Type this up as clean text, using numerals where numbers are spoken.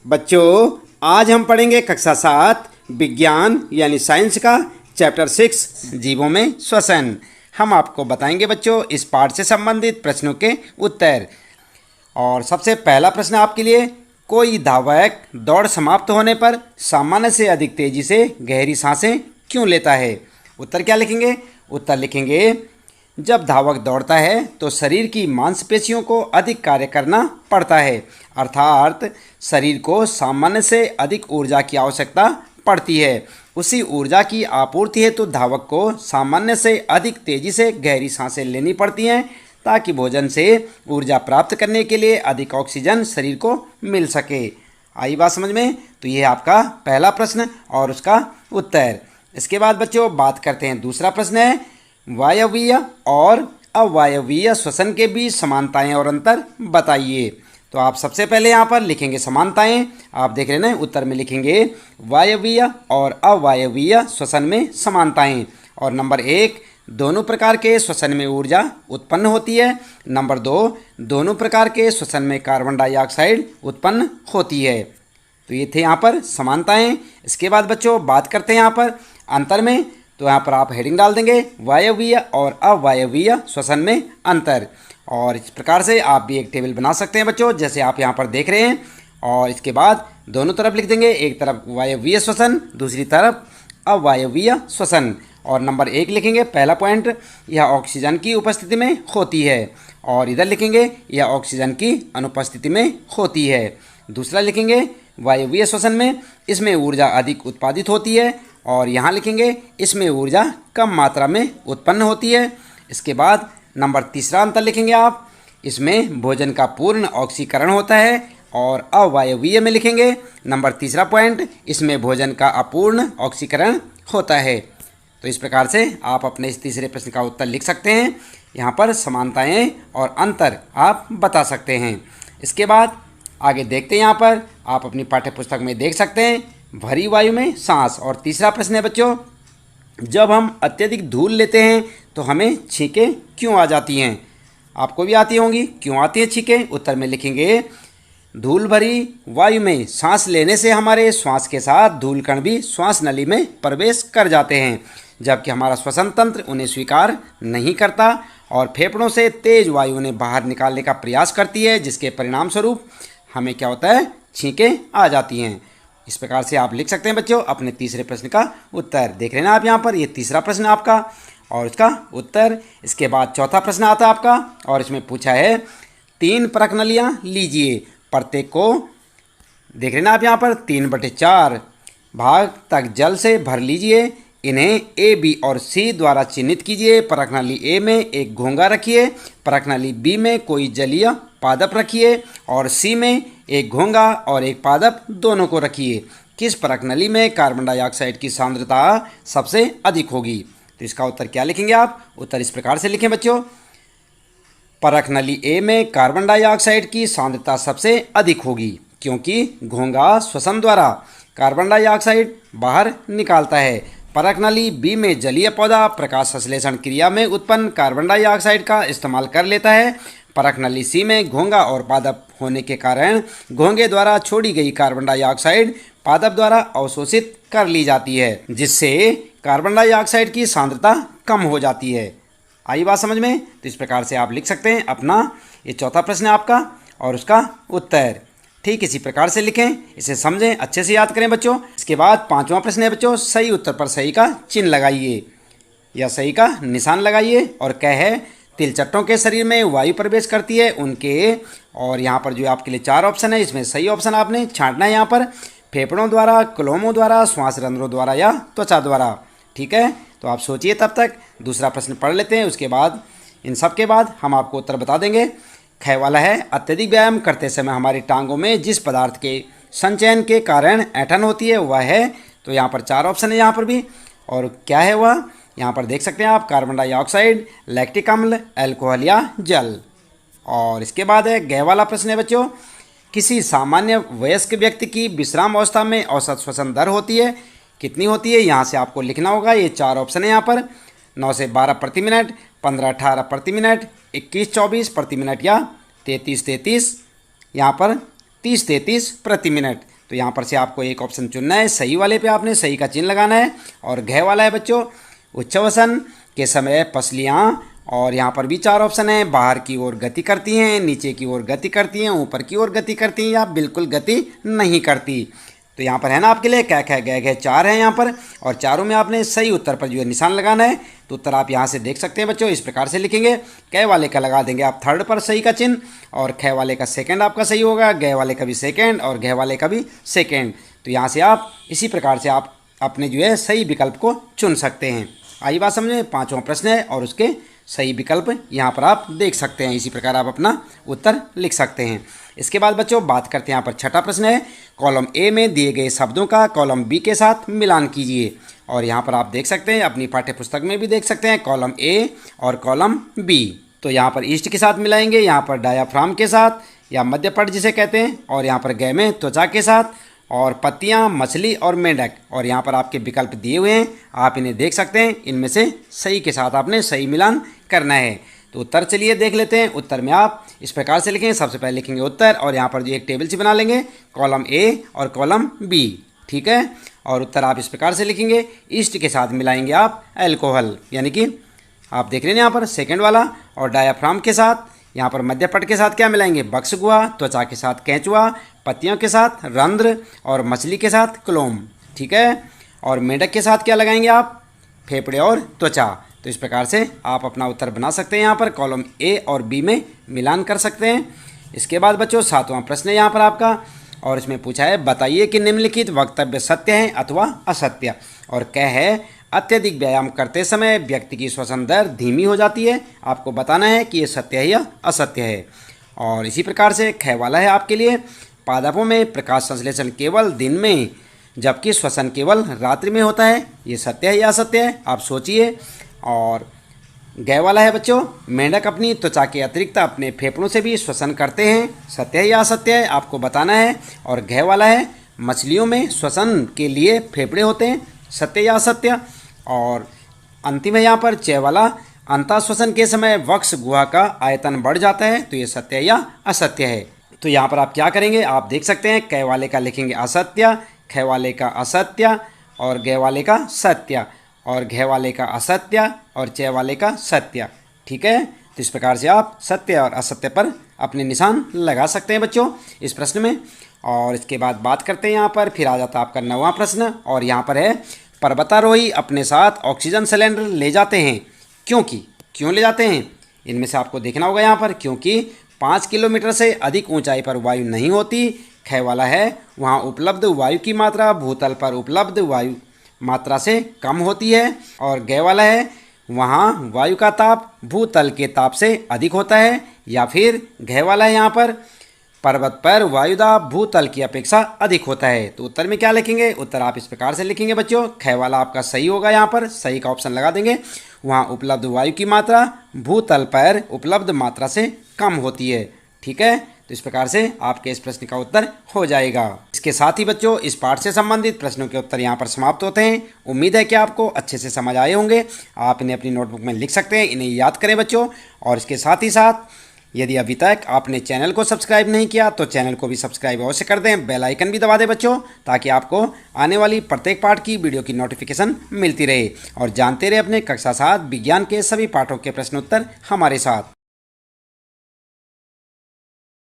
बच्चों, आज हम पढ़ेंगे कक्षा 7 विज्ञान यानी साइंस का चैप्टर 6 जीवों में श्वसन। हम आपको बताएंगे बच्चों इस पाठ से संबंधित प्रश्नों के उत्तर। और सबसे पहला प्रश्न आपके लिए, कोई धावक दौड़ समाप्त होने पर सामान्य से अधिक तेजी से गहरी सांसें क्यों लेता है? उत्तर क्या लिखेंगे? उत्तर लिखेंगे, जब धावक दौड़ता है तो शरीर की मांसपेशियों को अधिक कार्य करना पड़ता है, अर्थात शरीर को सामान्य से अधिक ऊर्जा की आवश्यकता पड़ती है। उसी ऊर्जा की आपूर्ति हेतु धावक को सामान्य से अधिक तेजी से गहरी सांसें लेनी पड़ती हैं ताकि भोजन से ऊर्जा प्राप्त करने के लिए अधिक ऑक्सीजन शरीर को मिल सके। आई बात समझ में? तो ये आपका पहला प्रश्न और उसका उत्तर। इसके बाद बच्चों बात करते हैं, दूसरा प्रश्न है, वायवीय और अवायवीय श्वसन के बीच समानताएं और अंतर बताइए। तो आप सबसे पहले यहाँ पर लिखेंगे समानताएं। आप देख रहे हैं ना, उत्तर में लिखेंगे वायवीय और अवायवीय श्वसन में समानताएं। और नंबर 1, दोनों प्रकार के श्वसन में ऊर्जा उत्पन्न होती है। नंबर 2, दोनों प्रकार के श्वसन में कार्बन डाइऑक्साइड उत्पन्न होती है। तो ये थे यहाँ पर समानताएं। इसके बाद बच्चों बात करते हैं यहाँ पर अंतर में। तो यहाँ पर आप हेडिंग डाल देंगे वायवीय और अवायवीय श्वसन में अंतर। और इस प्रकार से आप भी एक टेबल बना सकते हैं बच्चों, जैसे आप यहाँ पर देख रहे हैं। और इसके बाद दोनों तरफ लिख देंगे, एक तरफ वायवीय श्वसन, दूसरी तरफ अवायवीय श्वसन। और नंबर 1 लिखेंगे, पहला पॉइंट, यह ऑक्सीजन की उपस्थिति में होती है। और इधर लिखेंगे यह ऑक्सीजन की अनुपस्थिति में होती है। दूसरा लिखेंगे वायवीय श्वसन में इसमें ऊर्जा अधिक उत्पादित होती है। और यहाँ लिखेंगे इसमें ऊर्जा कम मात्रा में उत्पन्न होती है। इसके बाद नंबर 3 अंतर लिखेंगे आप, इसमें भोजन का पूर्ण ऑक्सीकरण होता है। और अवायवीय में लिखेंगे नंबर 3 पॉइंट, इसमें भोजन का अपूर्ण ऑक्सीकरण होता है। तो इस प्रकार से आप अपने इस तीसरे प्रश्न का उत्तर लिख सकते हैं। यहाँ पर समानताएं और अंतर आप बता सकते हैं। इसके बाद आगे देखते हैं, यहाँ पर आप अपनी पाठ्य पुस्तक में देख सकते हैं भरी वायु में सांस। और तीसरा प्रश्न है बच्चों, जब हम अत्यधिक धूल लेते हैं तो हमें छींकें क्यों आ जाती हैं? आपको भी आती होंगी, क्यों आती हैं छींकें? उत्तर में लिखेंगे, धूल भरी वायु में सांस लेने से हमारे श्वास के साथ धूल कण भी श्वास नली में प्रवेश कर जाते हैं, जबकि हमारा श्वसन तंत्र उन्हें स्वीकार नहीं करता और फेफड़ों से तेज वायु उन्हें बाहर निकालने का प्रयास करती है, जिसके परिणाम स्वरूप हमें क्या होता है? छींकें आ जाती हैं। इस प्रकार से आप लिख सकते हैं बच्चों अपने तीसरे प्रश्न का उत्तर। देख रहे हैं ना आप यहाँ पर, ये तीसरा प्रश्न आपका और उसका उत्तर। इसके बाद चौथा प्रश्न आता है आपका, और इसमें पूछा है 3 परख नलियाँ लीजिए, प्रत्येक को देख रहे हैं ना आप यहाँ पर 3/4 भाग तक जल से भर लीजिए। इन्हें ए, बी और सी द्वारा चिन्हित कीजिए। परख नली ए में एक घोंगा रखिए, परख नली बी में कोई जलीय पादप रखिए और सी में एक घोंगा और एक पादप दोनों को रखिए। किस परख नली में कार्बन डाइऑक्साइड की सांद्रता सबसे अधिक होगी? तो इसका उत्तर क्या लिखेंगे आप? उत्तर इस प्रकार से लिखें बच्चों, परख नली ए में कार्बन डाइऑक्साइड की सांद्रता सबसे अधिक होगी, क्योंकि घोंगा श्वसन द्वारा कार्बन डाइऑक्साइड बाहर निकालता है। परख नली बी में जलीय पौधा प्रकाश संश्लेषण क्रिया में उत्पन्न कार्बन डाइऑक्साइड का इस्तेमाल कर लेता है। परख नली सी में घोंगा और पादप होने के कारण घोंगे द्वारा छोड़ी गई कार्बन डाइऑक्साइड पादप द्वारा अवशोषित कर ली जाती है, जिससे कार्बन डाइऑक्साइड की सांद्रता कम हो जाती है। आई बात समझ में? तो इस प्रकार से आप लिख सकते हैं अपना ये चौथा प्रश्न है आपका और उसका उत्तर। ठीक इसी प्रकार से लिखें, इसे समझें, अच्छे से याद करें बच्चों। इसके बाद 5वां प्रश्न है बच्चों, सही उत्तर पर सही का चिन्ह लगाइए या सही का निशान लगाइए। और क्या है? तिलचट्टों के शरीर में वायु प्रवेश करती है उनके, और यहाँ पर जो आपके लिए 4 ऑप्शन है, इसमें सही ऑप्शन आपने छांटना है। यहाँ पर फेफड़ों द्वारा, क्लोमों द्वारा, श्वास रंध्रों द्वारा या त्वचा द्वारा। ठीक है, तो आप सोचिए, तब तक दूसरा प्रश्न पढ़ लेते हैं। उसके बाद इन सब के बाद हम आपको उत्तर बता देंगे। ख वाला है, अत्यधिक व्यायाम करते समय हमारी टांगों में जिस पदार्थ के संचयन के कारण ऐंठन होती है वह है। तो यहाँ पर 4 ऑप्शन है यहाँ पर भी, और क्या है वह? यहाँ पर देख सकते हैं आप, कार्बन डाइऑक्साइड, लैक्टिक अम्ल, अल्कोहल या जल। और इसके बाद है ग वाला प्रश्न है बच्चों, किसी सामान्य वयस्क व्यक्ति की विश्राम अवस्था में औसत श्वसन दर होती है, कितनी होती है? यहाँ से आपको लिखना होगा। ये 4 ऑप्शन है यहाँ पर, 9 से 12 प्रति मिनट, 15-18 प्रति मिनट, 21-24 प्रति मिनट या 33-33, यहाँ पर 30-33 प्रति मिनट। तो यहाँ पर से आपको एक ऑप्शन चुनना है, सही वाले पे आपने सही का चिन्ह लगाना है। और घ वाला है बच्चों उच्छ्वसन के समय पसलियाँ, और यहाँ पर भी 4 ऑप्शन है, बाहर की ओर गति करती हैं, नीचे की ओर गति करती हैं, ऊपर की ओर गति करती हैं, या बिल्कुल गति नहीं करती। तो यहाँ पर है ना आपके लिए कै ख गै घ 4 है यहाँ पर, और चारों में आपने सही उत्तर पर जो है निशान लगाना है। तो उत्तर आप यहाँ से देख सकते हैं बच्चों, इस प्रकार से लिखेंगे। कै वाले का लगा देंगे आप थर्ड पर सही का चिन्ह, और ख वाले का सेकंड आपका सही होगा, गै वाले का भी सेकंड और घ वाले का भी सेकंड। तो यहाँ से आप इसी प्रकार से आप अपने जो है सही विकल्प को चुन सकते हैं। आई बात समझ में? 5वां प्रश्न है और उसके सही विकल्प यहाँ पर आप देख सकते हैं। इसी प्रकार आप अपना उत्तर लिख सकते हैं। इसके बाद बच्चों बात करते हैं, यहाँ पर छठा प्रश्न है, कॉलम ए में दिए गए शब्दों का कॉलम बी के साथ मिलान कीजिए। और यहाँ पर आप देख सकते हैं, अपनी पाठ्य पुस्तक में भी देख सकते हैं, कॉलम ए और कॉलम बी। तो यहाँ पर ईस्ट के साथ मिलाएंगे, यहाँ पर डायाफ्राम के साथ या मध्यपट जिसे कहते हैं, और यहाँ पर गै में त्वचा के साथ, और पत्तियाँ, मछली और मेंढक। और यहाँ पर आपके विकल्प दिए हुए हैं, आप इन्हें देख सकते हैं। इनमें से सही के साथ आपने सही मिलान करना है। तो उत्तर चलिए देख लेते हैं। उत्तर में आप इस प्रकार से लिखेंगे, सबसे पहले लिखेंगे उत्तर, और यहाँ पर जो एक टेबल सी बना लेंगे, कॉलम ए और कॉलम बी, ठीक है। और उत्तर आप इस प्रकार से लिखेंगे, ईस्ट के साथ मिलाएंगे आप अल्कोहल, यानी कि आप देख रहे हैं यहाँ पर सेकंड वाला, और डायाफ्राम के साथ, यहाँ पर मध्यपट के साथ क्या मिलाएंगे, बक्स गुहा, त्वचा के साथ केंचुआ, पत्तियों के साथ रंध्र, और मछली के साथ क्लोम, ठीक है। और मेंढक के साथ क्या लगाएंगे आप, फेफड़े और त्वचा। तो इस प्रकार से आप अपना उत्तर बना सकते हैं, यहाँ पर कॉलम ए और बी में मिलान कर सकते हैं। इसके बाद बच्चों 7वां प्रश्न है यहाँ पर आपका, और इसमें पूछा है, बताइए कि निम्नलिखित वक्तव्य सत्य है अथवा असत्य। और क्या है, अत्यधिक व्यायाम करते समय व्यक्ति की श्वसन दर धीमी हो जाती है। आपको बताना है कि ये सत्य है या असत्य है। और इसी प्रकार से ख वाला है आपके लिए, पादपों में प्रकाश संश्लेषण केवल दिन में जबकि श्वसन केवल रात्रि में होता है। ये सत्य है या असत्य है, आप सोचिए। और गै वाला है बच्चों, मेंढक अपनी त्वचा के अतिरिक्त अपने फेफड़ों से भी श्वसन करते हैं। सत्य है या असत्य है, आपको बताना है। और घ वाला है, मछलियों में श्वसन के लिए फेफड़े होते हैं। सत्य या असत्य। और अंतिम है यहाँ पर च वाला, अंतः श्वसन के समय वक्ष गुहा का आयतन बढ़ जाता है। तो ये सत्य या असत्य है। तो यहाँ पर आप क्या करेंगे, आप देख सकते हैं, कै वाले का लिखेंगे असत्य, ख वाले का असत्य, और गै वाले का सत्य, और घ वाले का असत्य, और च वाले का सत्य, ठीक है। तो इस प्रकार से आप सत्य और असत्य पर अपने निशान लगा सकते हैं बच्चों इस प्रश्न में। और इसके बाद बात करते हैं यहाँ पर, फिर आ जाता है आपका 9वां प्रश्न, और यहाँ पर है, पर्वतारोही अपने साथ ऑक्सीजन सिलेंडर ले जाते हैं क्योंकि, क्यों ले जाते हैं, इनमें से आपको देखना होगा यहाँ पर, क्योंकि 5 किलोमीटर से अधिक ऊंचाई पर वायु नहीं होती। ख वाला है, वहाँ उपलब्ध वायु की मात्रा भूतल पर उपलब्ध वायु मात्रा से कम होती है। और गै वाला है, वहाँ वायु का ताप भूतल के ताप से अधिक होता है। या फिर घ वाला है, यहाँ पर पर्वत पर वायुदाब भूतल की अपेक्षा अधिक होता है। तो उत्तर में क्या लिखेंगे, उत्तर आप इस प्रकार से लिखेंगे बच्चों, ख वाला आपका सही होगा, यहाँ पर सही का ऑप्शन लगा देंगे। वहाँ उपलब्ध वायु की मात्रा भूतल पर उपलब्ध मात्रा से कम होती है, ठीक है। तो इस प्रकार से आपके इस प्रश्न का उत्तर हो जाएगा। इसके साथ ही बच्चों इस पाठ से संबंधित प्रश्नों के उत्तर यहाँ पर समाप्त होते हैं। उम्मीद है कि आपको अच्छे से समझ आए होंगे। आप इन्हें अपनी नोटबुक में लिख सकते हैं, इन्हें याद करें बच्चों। और इसके साथ ही साथ यदि अभी तक आपने चैनल को सब्सक्राइब नहीं किया तो चैनल को भी सब्सक्राइब अवश्य कर दें, बेल आइकन भी दबा दें बच्चों, ताकि आपको आने वाली प्रत्येक पाठ की वीडियो की नोटिफिकेशन मिलती रहे। और जानते रहे अपने कक्षा 7 विज्ञान के सभी पाठों के प्रश्न उत्तर हमारे साथ।